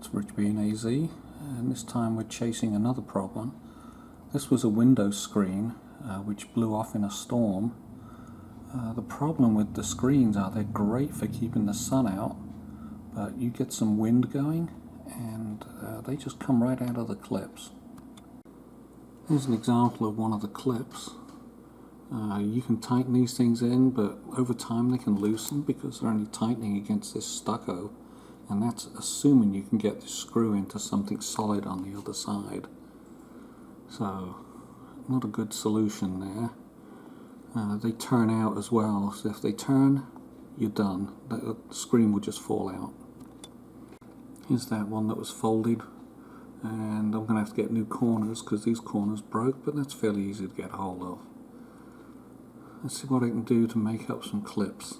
It's Rich B and AZ, and this time we're chasing another problem. This was a Windows screen which blew off in a storm. The problem with the screens are they're great for keeping the sun out, but you get some wind going and they just come right out of the clips. Here's an example of one of the clips. You can tighten these things in, but over time they can loosen because they're only tightening against this stucco, and that's assuming you can get this screw into something solid on the other side. So, not a good solution there. They turn out as well, so if they turn, you're done. The screen will just fall out. Here's that one that was folded, and I'm going to have to get new corners because these corners broke, but that's fairly easy to get hold of. Let's see what I can do to make up some clips.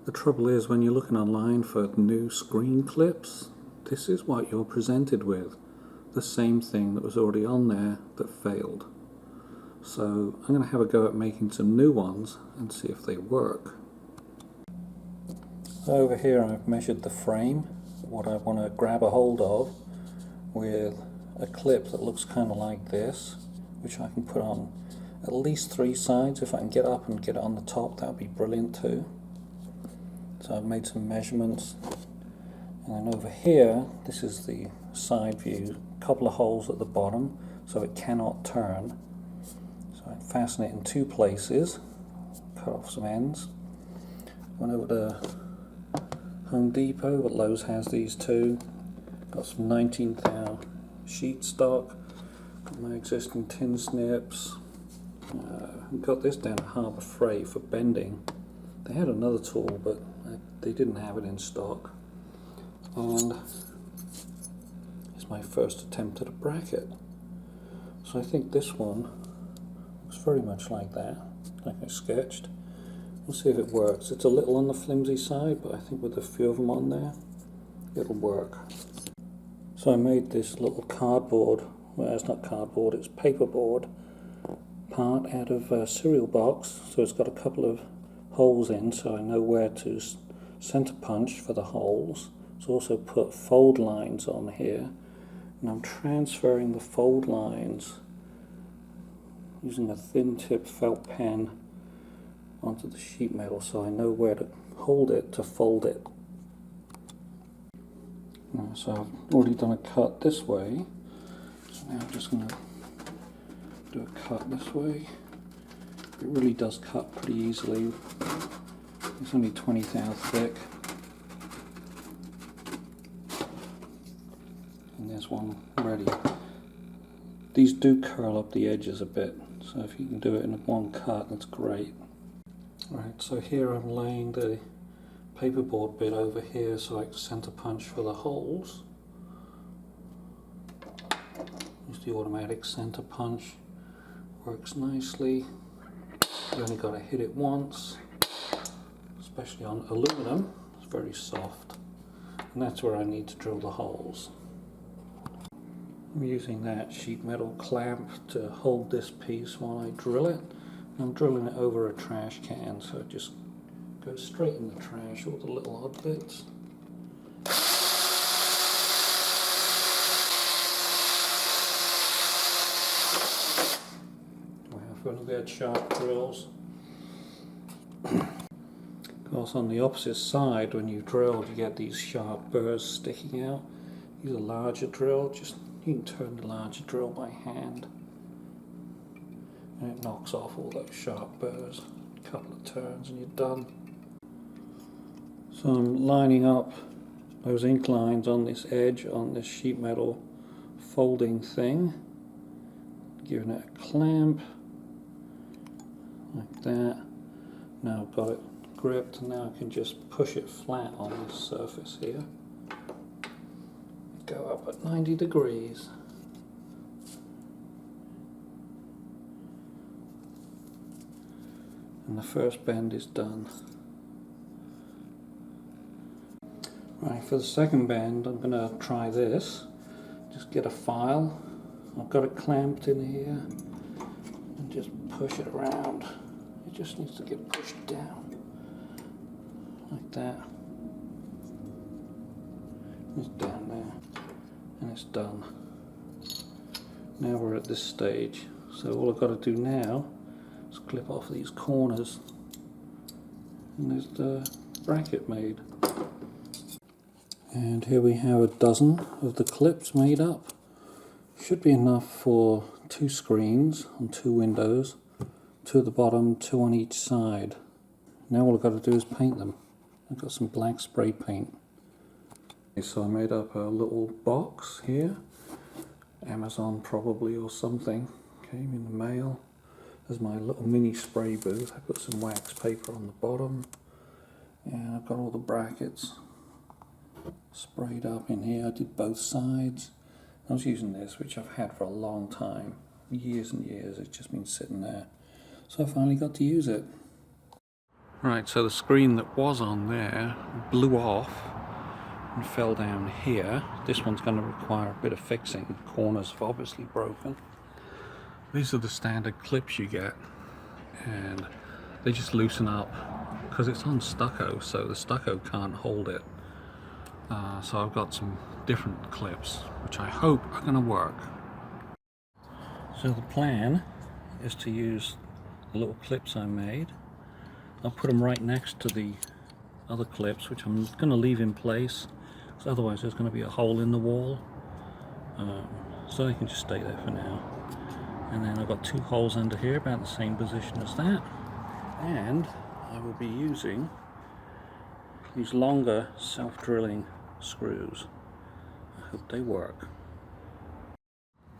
The trouble is, when you're looking online for new screen clips, this is what you're presented with. The same thing that was already on there that failed. So I'm going to have a go at making some new ones and see if they work. Over here I've measured the frame, what I want to grab a hold of, with a clip that looks kind of like this, which I can put on at least 3 sides. If I can get up and get it on the top, that would be brilliant too. So I've made some measurements, and then over here, this is the side view, a couple of holes at the bottom so it cannot turn. So I fasten it in 2 places, cut off some ends. Went over to Home Depot, but Lowe's has these too. Got some 19th thou sheet stock, got my existing tin snips. Got this down at Harbour Freight for bending. They had another tool, but they didn't have it in stock. And it's my first attempt at a bracket. So I think this one looks very much like that, like I sketched. We'll see if it works. It's a little on the flimsy side, but I think with a few of them on there, it'll work. So I made this little cardboard, well, it's not cardboard, it's paperboard part out of a cereal box. So it's got a couple of holes in, so I know where to center punch for the holes. It's also put fold lines on here, and I'm transferring the fold lines using a thin tip felt pen onto the sheet metal, so I know where to hold it to fold it. So I've already done a cut this way, so now I'm just going to do a cut this way. It really does cut pretty easily. It's only 20th thou thick. And there's one ready. These do curl up the edges a bit, so if you can do it in one cut, that's great. Right, so here I'm laying the paperboard bit over here so I can center punch for the holes. Use the automatic center punch. Works nicely. You only got to hit it once, especially on aluminum. It's very soft, and that's where I need to drill the holes. I'm using that sheet metal clamp to hold this piece while I drill it. I'm drilling it over a trash can, so it just goes straight in the trash, all the little odd bits. Wow, if only we had sharp drills. Of course, on the opposite side, when you drill, you get these sharp burrs sticking out. Use a larger drill, you can turn the larger drill by hand, and it knocks off all those sharp burrs. A couple of turns and you're done. So I'm lining up those ink lines on this edge, on this sheet metal folding thing, giving it a clamp, like that. Now I've got it gripped, and now I can just push it flat on this surface here. Go up at 90 degrees. And the first bend is done. Right, for the second bend I'm going to try this. Just get a file. I've got it clamped in here and just push it around. It just needs to get pushed down like that. It's down there. and it's done. Now we're at this stage, so all I've got to do now is clip off these corners, and there's the bracket made. And here we have a dozen of the clips made up. Should be enough for 2 screens on 2 windows, 2 at the bottom, 2 on each side. Now all I've got to do is paint them. I've got some black spray paint. So I made up a little box here, Amazon probably or something, came in the mail. There's my little mini spray booth. I put some wax paper on the bottom, and I've got all the brackets sprayed up in here. I did both sides. I was using this, which I've had for a long time, years and years. It's just been sitting there, so I finally got to use it. Right, so the screen that was on there blew off and fell down here. This one's going to require a bit of fixing. The corners have obviously broken. These are the standard clips you get, and they just loosen up because it's on stucco, so the stucco can't hold it. So I've got some different clips which I hope are going to work. So the plan is to use the little clips I made. I'll put them right next to the other clips, which I'm going to leave in place, because otherwise there's going to be a hole in the wall, so they can just stay there for now. And then I've got 2 holes under here, about the same position as that, and I will be using these longer self-drilling screws. I hope they work.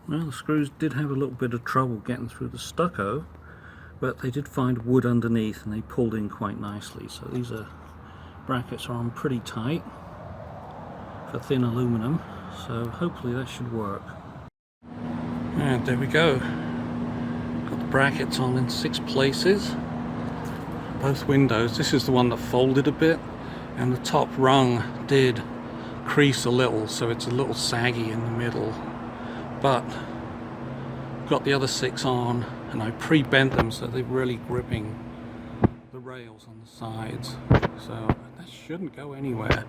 Well, the screws did have a little bit of trouble getting through the stucco, but they did find wood underneath and they pulled in quite nicely. So these brackets are on pretty tight for thin aluminum, so hopefully that should work. And there we go. Got the brackets on in 6 places. Both windows. This is the one that folded a bit, and the top rung did crease a little, so it's a little saggy in the middle. But got the other 6 on, and I pre-bent them so they're really gripping the rails on the sides, so that shouldn't go anywhere.